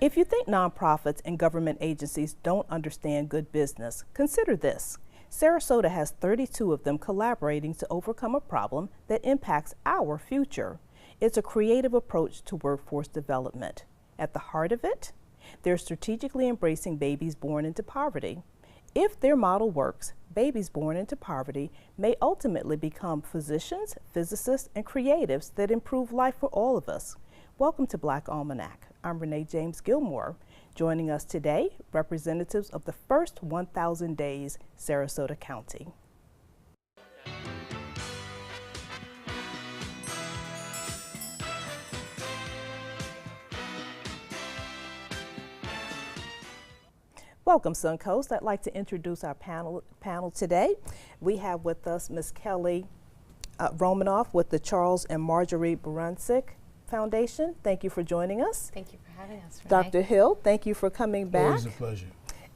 If you think nonprofits and government agencies don't understand good business, consider this. Sarasota has 32 of them collaborating to overcome a problem that impacts our future. It's a creative approach to workforce development. At the heart of it, they're strategically embracing babies born into poverty. If their model works, babies born into poverty may ultimately become physicians, physicists, and creatives that improve life for all of us. Welcome to Black Almanac. I'm Renee James Gilmore. Joining us today, representatives of the first 1,000 days, Sarasota County. Welcome, Suncoast. I'd like to introduce our panel today. We have with us Ms. Kelly Romanoff with the Charles and Marjorie Barancik Foundation. Thank you for joining us. Thank you for having us, Renee. Dr. Hill, thank you for coming back. Always a pleasure.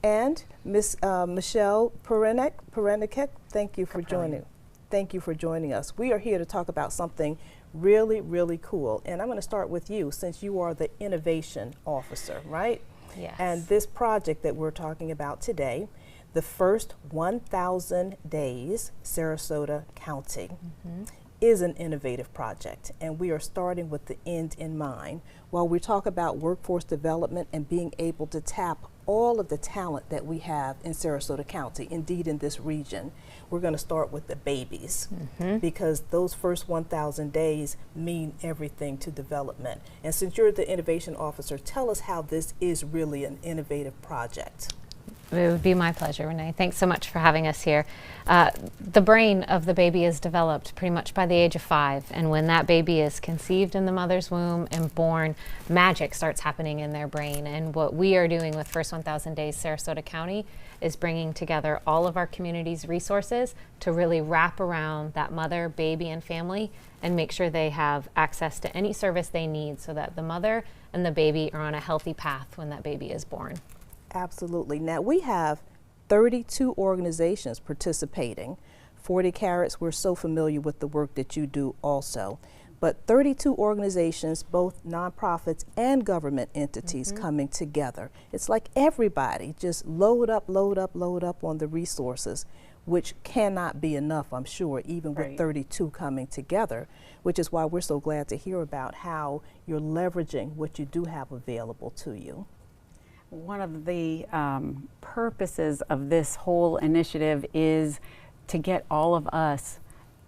And Ms. Michelle Perenikek, thank you for joining. Thank you for joining us. We are here to talk about something really, really cool. And I'm going to start with you, since you are the innovation officer, right? Yes. And this project that we're talking about today, the first 1,000 days, Sarasota County, is an innovative project, and we are starting with the end in mind. While we talk about workforce development and being able to tap all of the talent that we have in Sarasota County, indeed in this region, we're going to start with the babies, because those first 1,000 days mean everything to development. And since you're the innovation officer, tell us how this is really an innovative project. It would be my pleasure, Renee. Thanks so much for having us here. The brain of the baby is developed pretty much by the age of 5, and when that baby is conceived in the mother's womb and born, magic starts happening in their brain. And what we are doing with First 1,000 Days Sarasota County is bringing together all of our community's resources to really wrap around that mother, baby, and family and make sure they have access to any service they need so that the mother and the baby are on a healthy path when that baby is born. Absolutely. Now we have 32 organizations participating. 40 Carats, we're so familiar with the work that you do also. But 32 organizations, both nonprofits and government entities coming together. It's like everybody just load up on the resources, which cannot be enough, I'm sure, even with 32 coming together, which is why we're so glad to hear about how you're leveraging what you do have available to you. One of the purposes of this whole initiative is to get all of us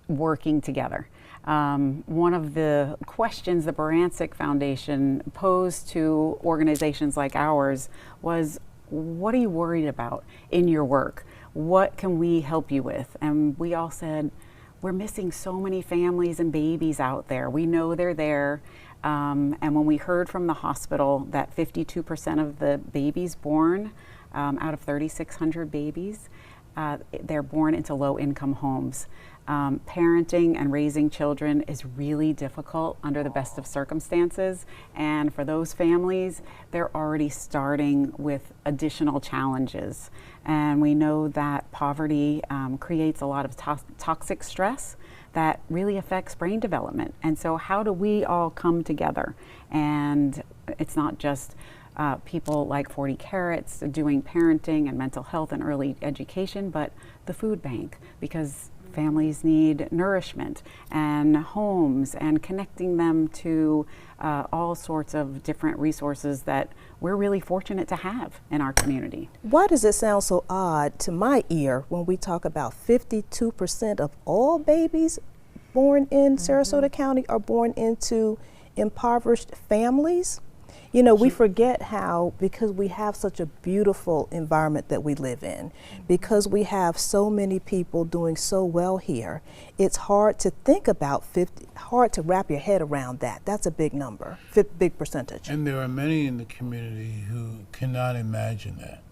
working together. One of the questions the Barancik Foundation posed to organizations like ours was, what are you worried about in your work? What can we help you with? And we all said, we're missing so many families and babies out there. We know they're there. And when we heard from the hospital that 52% of the babies born, out of 3,600 babies, they're born into low-income homes. Parenting and raising children is really difficult under the best of circumstances, and for those families, they're already starting with additional challenges. And we know that poverty creates a lot of toxic stress that really affects brain development. And so how do we all come together? And it's not just people like 40 Carats doing parenting and mental health and early education, but the food bank, because families need nourishment and homes and connecting them to all sorts of different resources that we're really fortunate to have in our community. Why does it sound so odd to my ear when we talk about 52% of all babies born in Sarasota County are born into impoverished families? You know, we forget how, because we have such a beautiful environment that we live in, because we have so many people doing so well here, it's hard to think about hard to wrap your head around that. That's a big number, big percentage. And there are many in the community who cannot imagine that.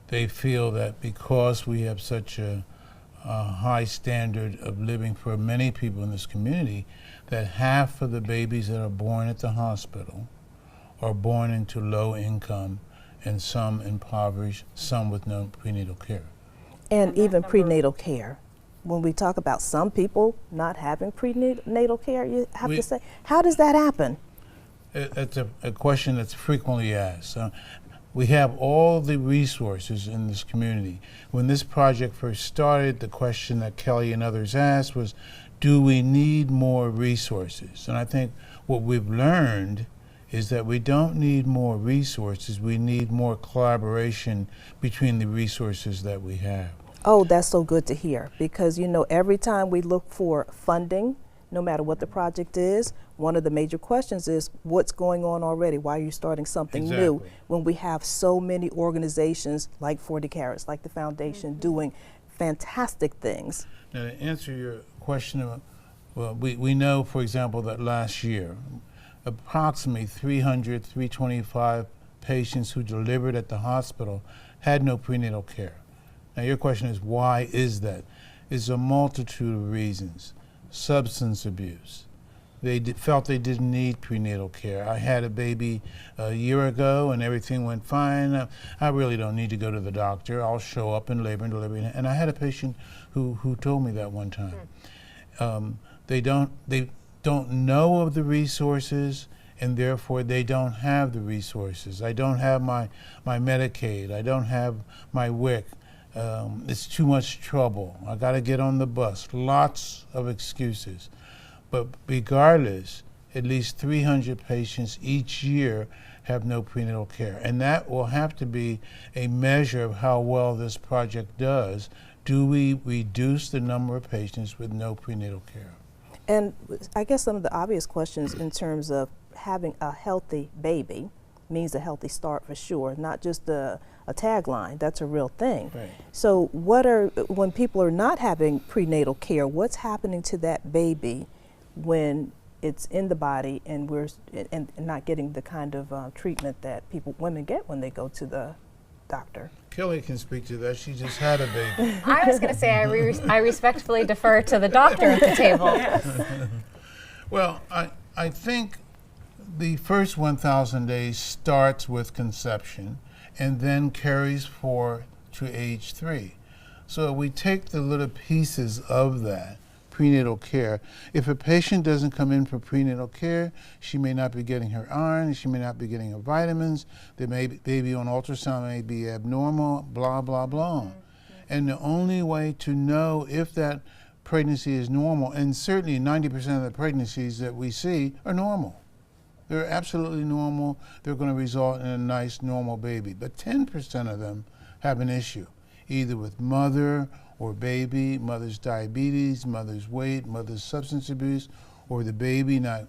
They feel that because we have such a high standard of living for many people in this community, that half of the babies that are born at the hospital are born into low income, and some impoverished, some with no prenatal care. And even prenatal care. When we talk about some people not having prenatal care, you have to say, how does that happen? It's a question that's frequently asked. We have all the resources in this community. When this project first started, the question that Kelly and others asked was, do we need more resources? And I think what we've learned is that we don't need more resources, we need more collaboration between the resources that we have. Oh, that's so good to hear, because you know, every time we look for funding, no matter what the project is, one of the major questions is what's going on already? Why are you starting something new when we have so many organizations like 40 Carats, like the foundation, doing fantastic things? Now, to answer your question, well, we know, for example, that last year, approximately 325 patients who delivered at the hospital had no prenatal care. Now, your question is, why is that? It's a multitude of reasons. Substance abuse. They felt they didn't need prenatal care. I had a baby a year ago and everything went fine. I really don't need to go to the doctor. I'll show up in labor and delivery. And I had a patient who told me that one time. They don't know of the resources, and therefore they don't have the resources. I don't have my Medicaid. I don't have my WIC. It's too much trouble. I got to get on the bus. Lots of excuses. But regardless, at least 300 patients each year have no prenatal care. And that will have to be a measure of how well this project does. Do we reduce the number of patients with no prenatal care? And I guess some of the obvious questions in terms of having a healthy baby means a healthy start for sure, not just a tagline. That's a real thing. Right. So when people are not having prenatal care, what's happening to that baby when it's in the body and we're not getting the kind of treatment that women get when they go to the doctor? Kelly can speak to that. She just had a baby. I was going to say I respectfully defer to the doctor at the table. Yes. Well, I think the first 1,000 days starts with conception and then carries forward to age 3. So we take the little pieces of that prenatal care. If a patient doesn't come in for prenatal care, she may not be getting her iron, she may not be getting her vitamins, the baby on ultrasound may be abnormal, blah, blah, blah. And the only way to know if that pregnancy is normal, and certainly 90% of the pregnancies that we see are normal. They're absolutely normal. They're going to result in a nice, normal baby. But 10% of them have an issue, either with mother or baby, mother's diabetes, mother's weight, mother's substance abuse, or the baby not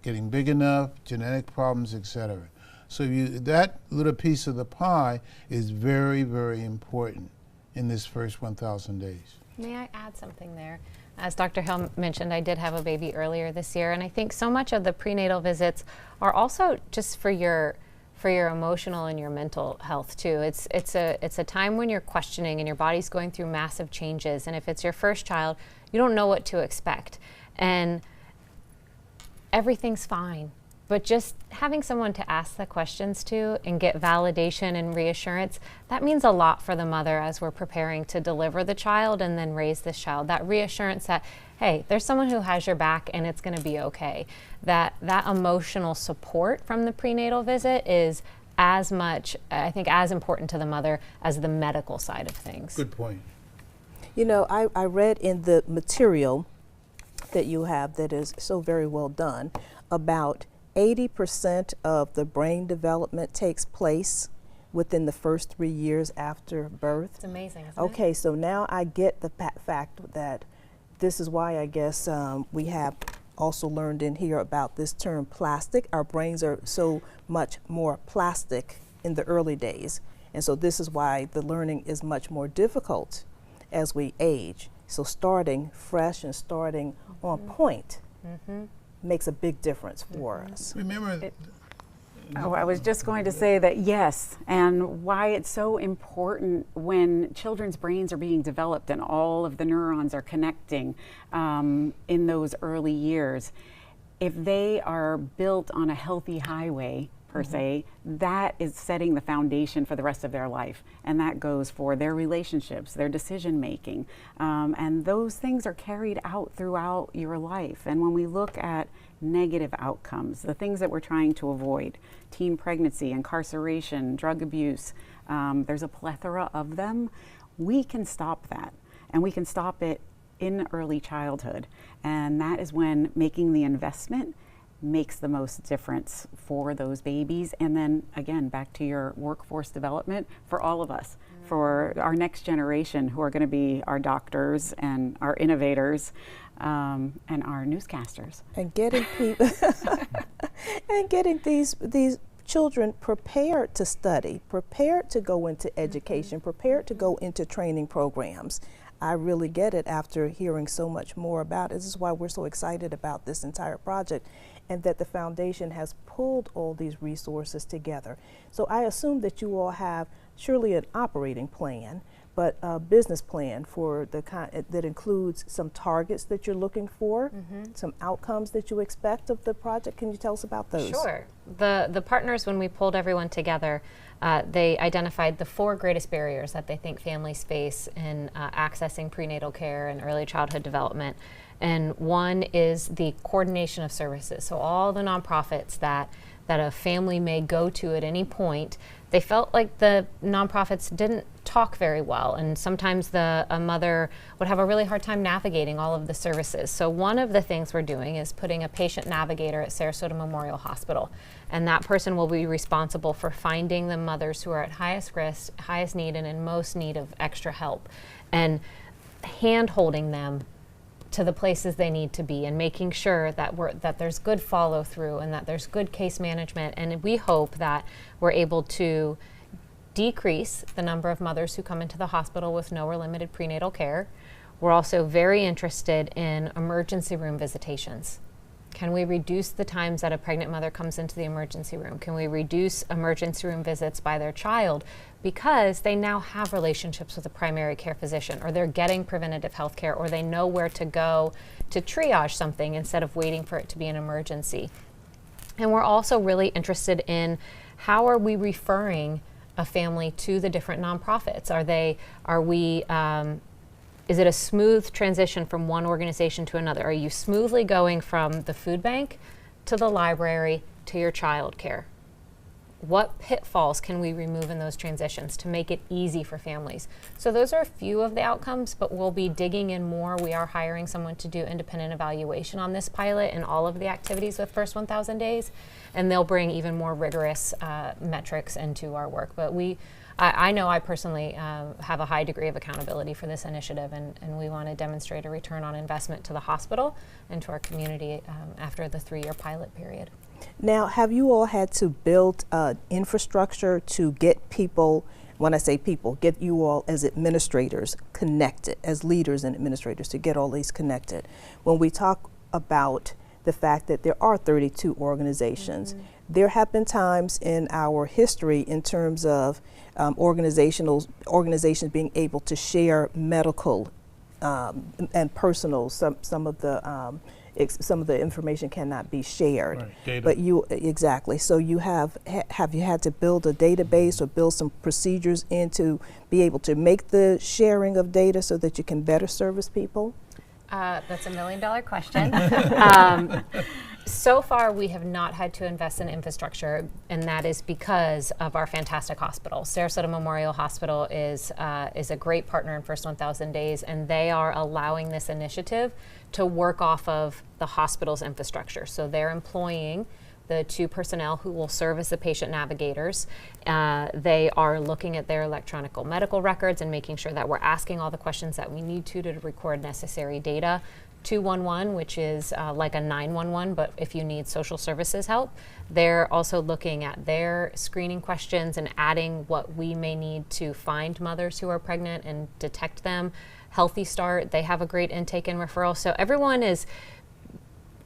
getting big enough, genetic problems, etc. So that little piece of the pie is very, very important in this first 1,000 days. May I add something there? As Dr. Hill mentioned, I did have a baby earlier this year, and I think so much of the prenatal visits are also just for your emotional and your mental health too. It's a time when you're questioning and your body's going through massive changes, and if it's your first child, you don't know what to expect, and everything's fine. But just having someone to ask the questions to and get validation and reassurance, that means a lot for the mother as we're preparing to deliver the child and then raise this child. That reassurance that, hey, there's someone who has your back and it's going to be okay. That emotional support from the prenatal visit is as much, I think, as important to the mother as the medical side of things. Good point. You know, I read in the material that you have that is so very well done about 80% of the brain development takes place within the first 3 years after birth. It's amazing, isn't it? Okay, so now I get the fact that this is why I guess we have also learned in here about this term plastic. Our brains are so much more plastic in the early days. And so this is why the learning is much more difficult as we age. So starting fresh and starting on point makes a big difference for us. Remember, I was just going to say that yes, and why it's so important when children's brains are being developed and all of the neurons are connecting in those early years. If they are built on a healthy highway, per se, that is setting the foundation for the rest of their life. And that goes for their relationships, their decision making. And those things are carried out throughout your life. And when we look at negative outcomes, the things that we're trying to avoid, teen pregnancy, incarceration, drug abuse, there's a plethora of them. We can stop that, and we can stop it in early childhood. And that is when making the investment makes the most difference for those babies. And then again, back to your workforce development for all of us, for our next generation who are going to be our doctors and our innovators and our newscasters. And getting people and getting these children prepared to study, prepared to go into education, prepared to go into training programs. I really get it after hearing so much more about it. This is why we're so excited about this entire project, and that the foundation has pulled all these resources together. So I assume that you all have surely an operating plan, but a business plan for the that includes some targets that you're looking for, some outcomes that you expect of the project. Can you tell us about those? Sure. The partners, when we pulled everyone together, they identified the 4 greatest barriers that they think families face in accessing prenatal care and early childhood development. And one is the coordination of services. So all the nonprofits that a family may go to at any point, they felt like the nonprofits didn't talk very well, and sometimes a mother would have a really hard time navigating all of the services. So one of the things we're doing is putting a patient navigator at Sarasota Memorial Hospital, and that person will be responsible for finding the mothers who are at highest risk, highest need, and in most need of extra help, and hand-holding them to the places they need to be, and making sure that there's good follow through and that there's good case management. And we hope that we're able to decrease the number of mothers who come into the hospital with no or limited prenatal care. We're also very interested in emergency room visitations. Can we reduce the times that a pregnant mother comes into the emergency room? Can we reduce emergency room visits by their child? Because they now have relationships with a primary care physician, or they're getting preventative health care, or they know where to go to triage something instead of waiting for it to be an emergency. And we're also really interested in how are we referring a family to the different nonprofits? Is it a smooth transition from one organization to another? Are you smoothly going from the food bank to the library to your child care? What pitfalls can we remove in those transitions to make it easy for families? So those are a few of the outcomes, but we'll be digging in more. We are hiring someone to do independent evaluation on this pilot and all of the activities with First 1,000 Days, and they'll bring even more rigorous metrics into our work. But I know I personally have a high degree of accountability for this initiative, and we want to demonstrate a return on investment to the hospital and to our community after the 3-year pilot period. Now, have you all had to build infrastructure to get people, when I say people, get you all as administrators connected, as leaders and administrators, to get all these connected? When we talk about the fact that there are 32 organizations, there have been times in our history in terms of organizations being able to share medical and personal, some of the information cannot be shared. Right, data. But exactly. So you have you had to build a database or build some procedures in to be able to make the sharing of data so that you can better service people? That's $1 million question. So far, we have not had to invest in infrastructure, and that is because of our fantastic hospital. Sarasota Memorial Hospital is a great partner in First 1,000 Days, and they are allowing this initiative to work off of the hospital's infrastructure. So they're employing the 2 personnel who will serve as the patient navigators. They are looking at their electronic medical records and making sure that we're asking all the questions that we need to record necessary data. 211, which is like a 911, but if you need social services help. They're also looking at their screening questions and adding what we may need to find mothers who are pregnant and detect them. Healthy Start, they have a great intake and referral. So everyone is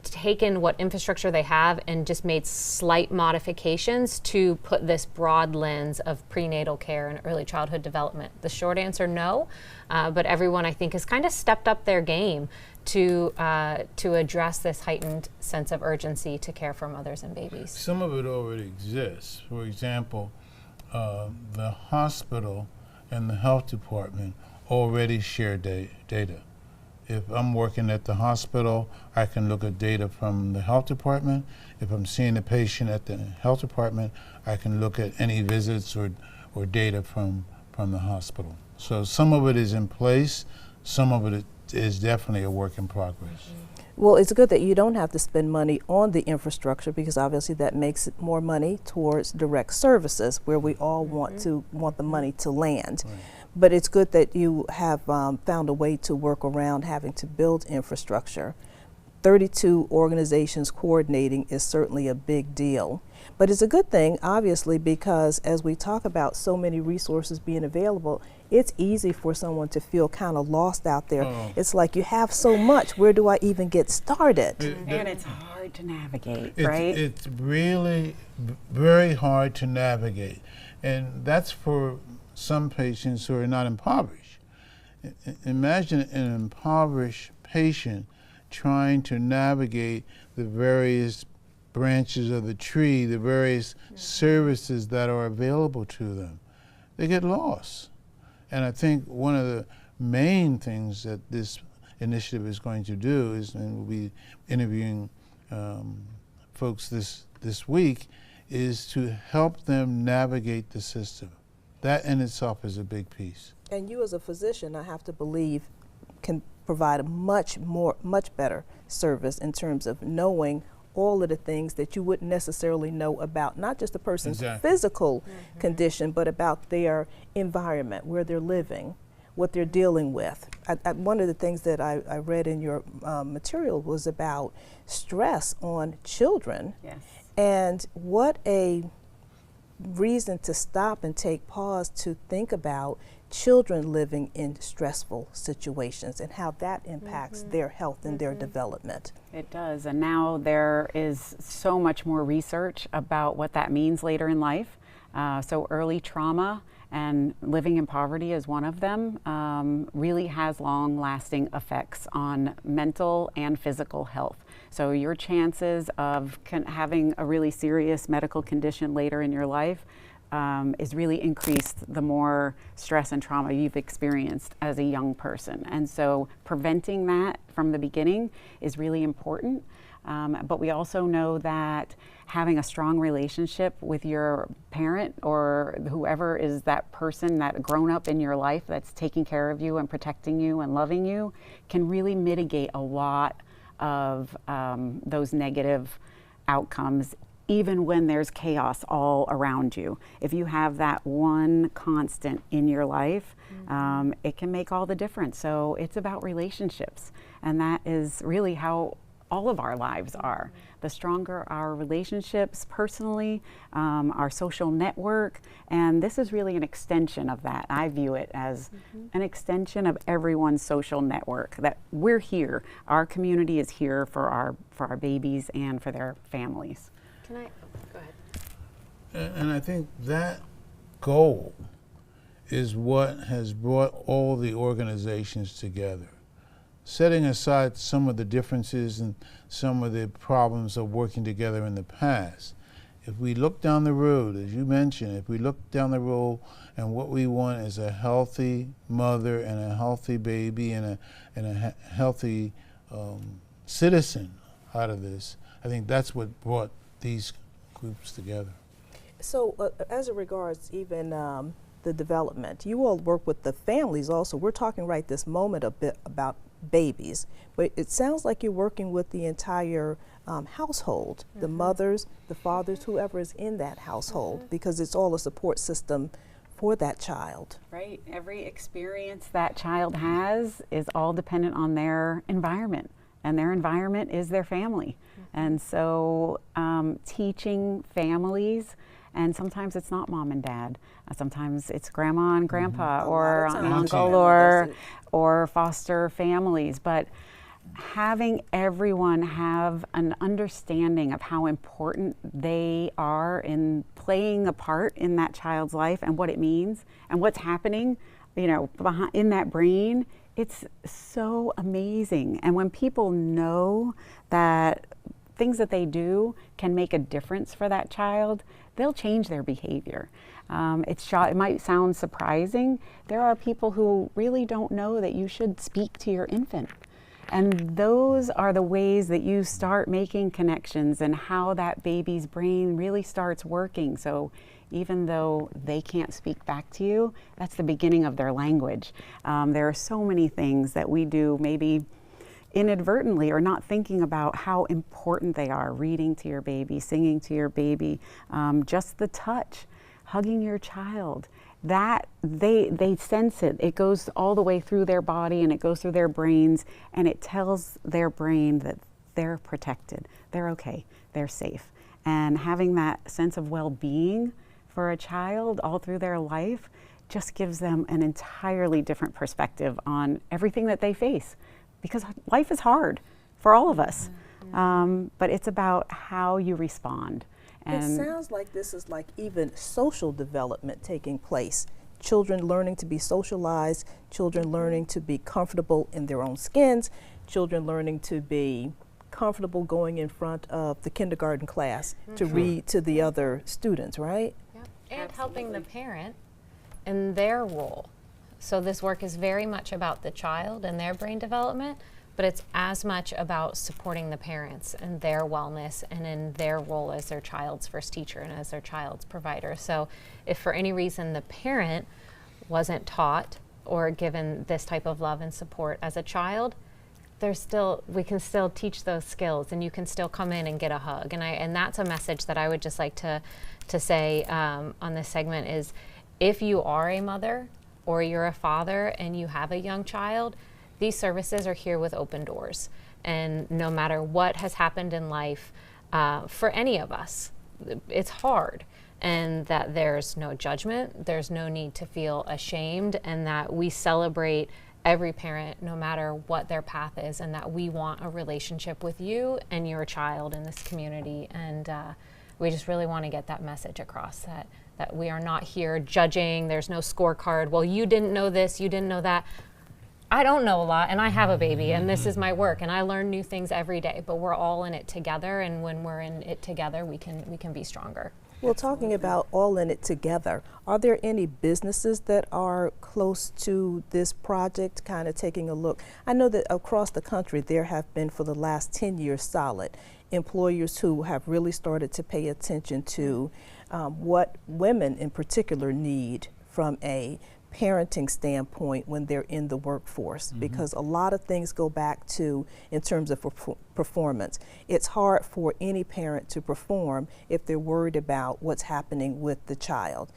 taken what infrastructure they have and just made slight modifications to put this broad lens of prenatal care and early childhood development. The short answer, no, but everyone I think has kind of stepped up their game to address this heightened sense of urgency to care for mothers and babies. Some of it already exists. For example, the hospital and the health department already share data. If I'm working at the hospital, I can look at data from the health department. If I'm seeing a patient at the health department, I can look at any visits or data from the hospital. So some of it is in place, some of it is definitely a work in progress. Well, it's good that you don't have to spend money on the infrastructure, because obviously that makes it more money towards direct services, where we all want the money to land. Right. But it's good that you have found a way to work around having to build infrastructure. 32 organizations coordinating is certainly a big deal. But it's a good thing, obviously, because as we talk about so many resources being available, it's easy for someone to feel kind of lost out there. It's like, you have so much, where do I even get started? And it's hard to navigate, It's, right? it's really very hard to navigate. And that's for some patients who are not impoverished. Imagine an impoverished patient trying to navigate the various branches of the tree, the various services that are available to them. They get lost. And I think one of the main things that this initiative is going to do is, and we'll be interviewing folks this week, is to help them navigate the system. That in itself is a big piece. And you as a physician, I have to believe, can provide a much better service in terms of knowing all of the things that you wouldn't necessarily know about, not just the person's physical condition, but about their environment, where they're living, what they're dealing with. One of the things that I read in your material was about stress on children. Yes. And what a reason to stop and take pause to think about children living in stressful situations and how that impacts their health and their development. It does, and now there is so much more research about what that means later in life. So early trauma and living in poverty is one of them, really has long-lasting effects on mental and physical health. So your chances of having a really serious medical condition later in your life is really increased the more stress and trauma you've experienced as a young person. And so preventing that from the beginning is really important. But we also know that having a strong relationship with your parent or whoever is that person, that grown up in your life that's taking care of you and protecting you and loving you, can really mitigate a lot of those negative outcomes, even when there's chaos all around you. If you have that one constant in your life, it can make all the difference. So it's about relationships, and that is really how all of our lives are. The stronger our relationships personally, our social network, and this is really an extension of that. I view it as an extension of everyone's social network, that we're here. Our community is here for our babies and for their families. Can I go ahead? And I think that goal is what has brought all the organizations together. Setting aside some of the differences and some of the problems of working together in the past, if we look down the road, as you mentioned, if we look down the road and what we want is a healthy mother and a healthy baby and a healthy citizen out of this, I think that's what brought these groups together. So as it regards even the development, you all work with the families also. We're talking right this moment a bit about babies, but it sounds like you're working with the entire household, the mothers, the fathers, whoever is in that household, because it's all a support system for that child. Right. Every experience that child has is all dependent on their environment, and their environment is their family. And so teaching families, and sometimes it's not mom and dad, sometimes it's grandma and grandpa, or an uncle, or foster families, but having everyone have an understanding of how important they are in playing a part in that child's life and what it means and what's happening, you know, in that brain, it's so amazing. And when people know that things that they do can make a difference for that child, they'll change their behavior. It might sound surprising. There are people who really don't know that you should speak to your infant. And those are the ways that you start making connections and how that baby's brain really starts working. So even though they can't speak back to you, that's the beginning of their language. There are so many things that we do maybe inadvertently or not thinking about how important they are. Reading to your baby, singing to your baby, just the touch, hugging your child. That they sense it. It goes all the way through their body and it goes through their brains, and it tells their brain that they're protected, they're okay, they're safe. And having that sense of well-being for a child all through their life just gives them an entirely different perspective on everything that they face, because life is hard for all of us. But it's about how you respond. It sounds like this is like even social development taking place. Children learning to be socialized, children learning to be comfortable in their own skins, children learning to be comfortable going in front of the kindergarten class to read to the other students, right? Yep. And helping the parent in their role. So this work is very much about the child and their brain development, but it's as much about supporting the parents and their wellness and in their role as their child's first teacher and as their child's provider. So if for any reason the parent wasn't taught or given this type of love and support as a child, we can still teach those skills, and you can still come in and get a hug. And that's a message that I would just like to say on this segment is, if you are a mother or you're a father and you have a young child, these services are here with open doors. And no matter what has happened in life, for any of us, it's hard. And that there's no judgment, there's no need to feel ashamed, and that we celebrate every parent, no matter what their path is, and that we want a relationship with you and your child in this community. And we just really want to get that message across, that we are not here judging. There's no scorecard. Well, you didn't know this, you didn't know that. I don't know a lot, and I have a baby, and this is my work, and I learn new things every day, but we're all in it together, and when we're in it together, we can be stronger. Well, talking about all in it together, are there any businesses that are close to this project, kind of taking a look? I know that across the country there have been, for the last 10 years solid, employers who have really started to pay attention to what women in particular need from a parenting standpoint when they're in the workforce, because a lot of things go back to, in terms of performance, it's hard for any parent to perform if they're worried about what's happening with the child.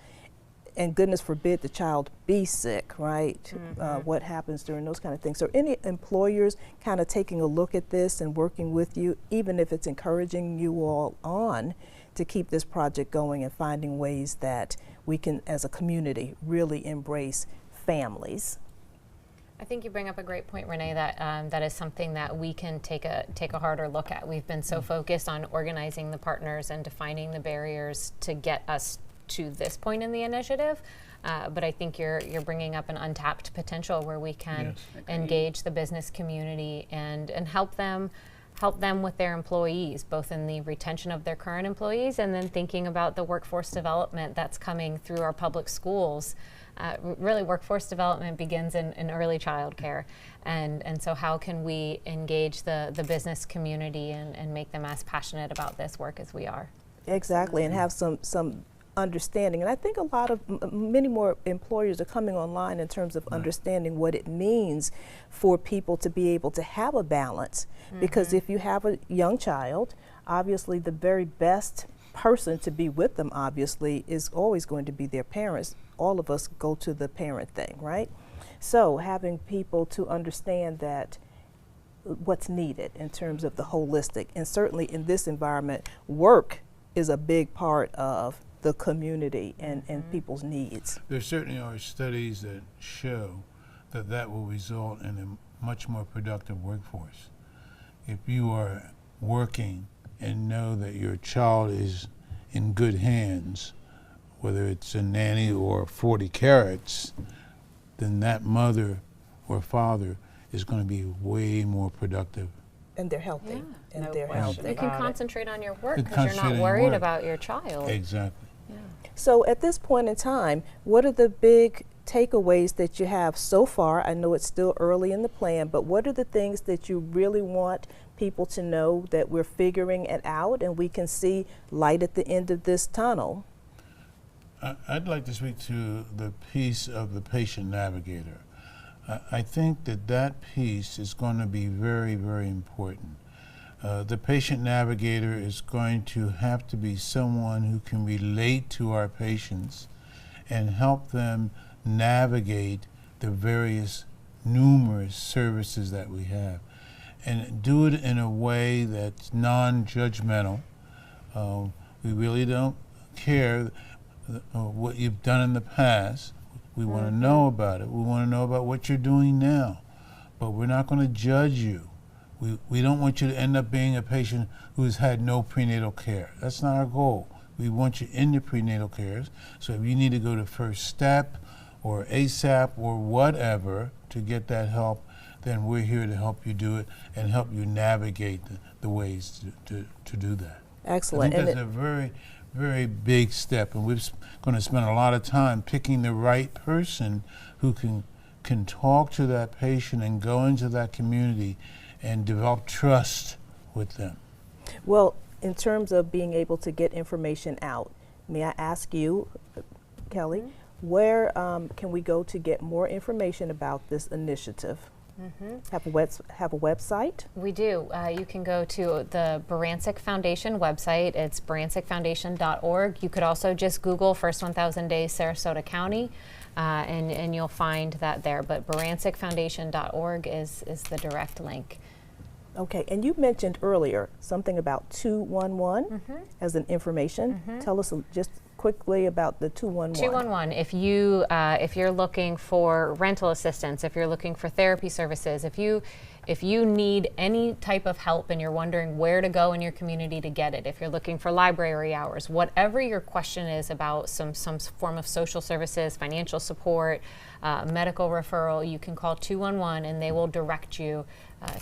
And goodness forbid the child be sick, right? What happens during those kind of things. So any employers kind of taking a look at this and working with you, even if it's encouraging you all on to keep this project going and finding ways that we can, as a community, really embrace families. I think you bring up a great point, Renee, that that is something that we can take a harder look at. We've been so focused on organizing the partners and defining the barriers to get us to this point in the initiative, but I think you're bringing up an untapped potential where we can engage the business community and help them with their employees, both in the retention of their current employees and then thinking about the workforce development that's coming through our public schools. Really, workforce development begins in early childcare, and so how can we engage the business community and make them as passionate about this work as we are? Exactly, and have some understanding. And I think a lot of many more employers are coming online in terms of understanding what it means for people to be able to have a balance. Because if you have a young child, obviously the very best person to be with them, obviously, is always going to be their parents. All of us go to the parent thing, right? So having people to understand that what's needed in terms of the holistic, and certainly in this environment, work is a big part of the community and people's needs. There certainly are studies that show that will result in a much more productive workforce. If you are working and know that your child is in good hands, whether it's a nanny or 40 carats, then that mother or father is going to be way more productive. And they're healthy. Yeah, no question. You can concentrate on your work You because you're not worried about your child. Exactly. So at this point in time, what are the big takeaways that you have so far? I know it's still early in the plan, but what are the things that you really want people to know that we're figuring it out and we can see light at the end of this tunnel? I'd like to speak to the piece of the patient navigator. I think that piece is going to be very, very important. The patient navigator is going to have to be someone who can relate to our patients and help them navigate the various numerous services that we have, and do it in a way that's non-judgmental. We really don't care what you've done in the past. We want to know about it. We want to know about what you're doing now, but we're not going to judge you. We don't want you to end up being a patient who's had no prenatal care. That's not our goal. We want you in your prenatal cares. So if you need to go to First Step or ASAP or whatever to get that help, then we're here to help you do it and help you navigate the ways to do that. Excellent. I think that's a very, very big step, and we're going to spend a lot of time picking the right person who can talk to that patient and go into that community and develop trust with them. Well, in terms of being able to get information out, may I ask you, Kelly, where can we go to get more information about this initiative? Have a website? We do. You can go to the Barancik Foundation website. It's barancikfoundation.org. You could also just Google First 1,000 Days Sarasota County, and you'll find that there. But barancikfoundation.org is the direct link. Okay, and you mentioned earlier something about 211 as an information. Tell us just quickly about the 211. 211. If you're looking for rental assistance, if you're looking for therapy services, if you need any type of help and you're wondering where to go in your community to get it, if you're looking for library hours, whatever your question is about some form of social services, financial support, medical referral, you can call 211 and they will direct you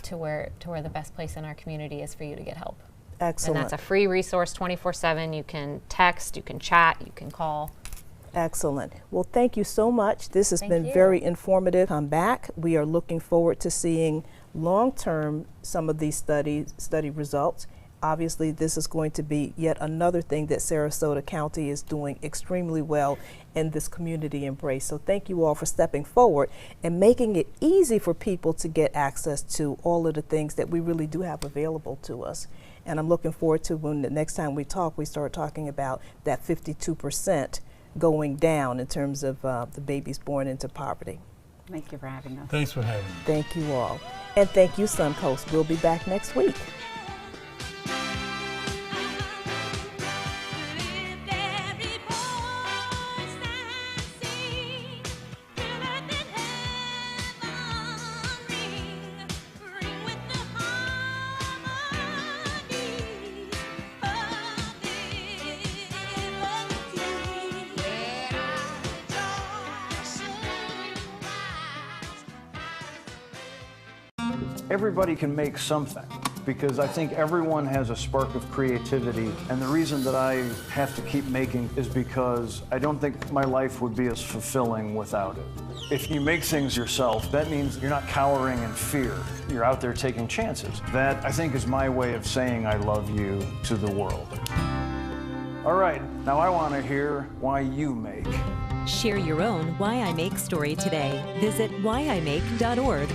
to where the best place in our community is for you to get help. Excellent. And that's a free resource 24/7. You can text, you can chat, you can call. Excellent. Well, thank you so much. This has been you. very informative. I'm back. We are looking forward to seeing long-term some of these study results. Obviously, this is going to be yet another thing that Sarasota County is doing extremely well in this community embrace. So thank you all for stepping forward and making it easy for people to get access to all of the things that we really do have available to us. And I'm looking forward to when the next time we talk, we start talking about that 52% going down in terms of the babies born into poverty. Thank you for having us. Thanks for having me. Thank you all. And thank you, Suncoast. We'll be back next week. Everybody can make something, because I think everyone has a spark of creativity, and the reason that I have to keep making is because I don't think my life would be as fulfilling without it. If you make things yourself, that means you're not cowering in fear. You're out there taking chances. That, I think, is my way of saying I love you to the world. All right, now I want to hear why you make. Share your own Why I Make story today. Visit whyimake.org.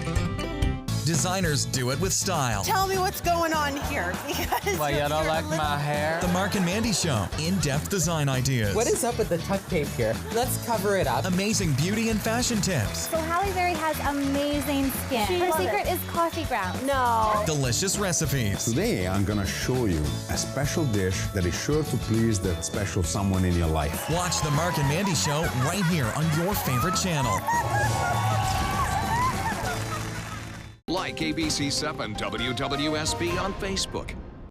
Designers do it with style. Tell me what's going on here, because why you don't like my hair? The Mark and Mandy Show. In-depth design ideas. What is up with the tuck tape here? Let's cover it up. Amazing beauty and fashion tips. So Halle Berry has amazing skin. Her secret is coffee grounds. No. Delicious recipes. Today I'm gonna show you a special dish that is sure to please that special someone in your life. Watch the Mark and Mandy Show right here on your favorite channel. Like ABC7 WWSB on Facebook.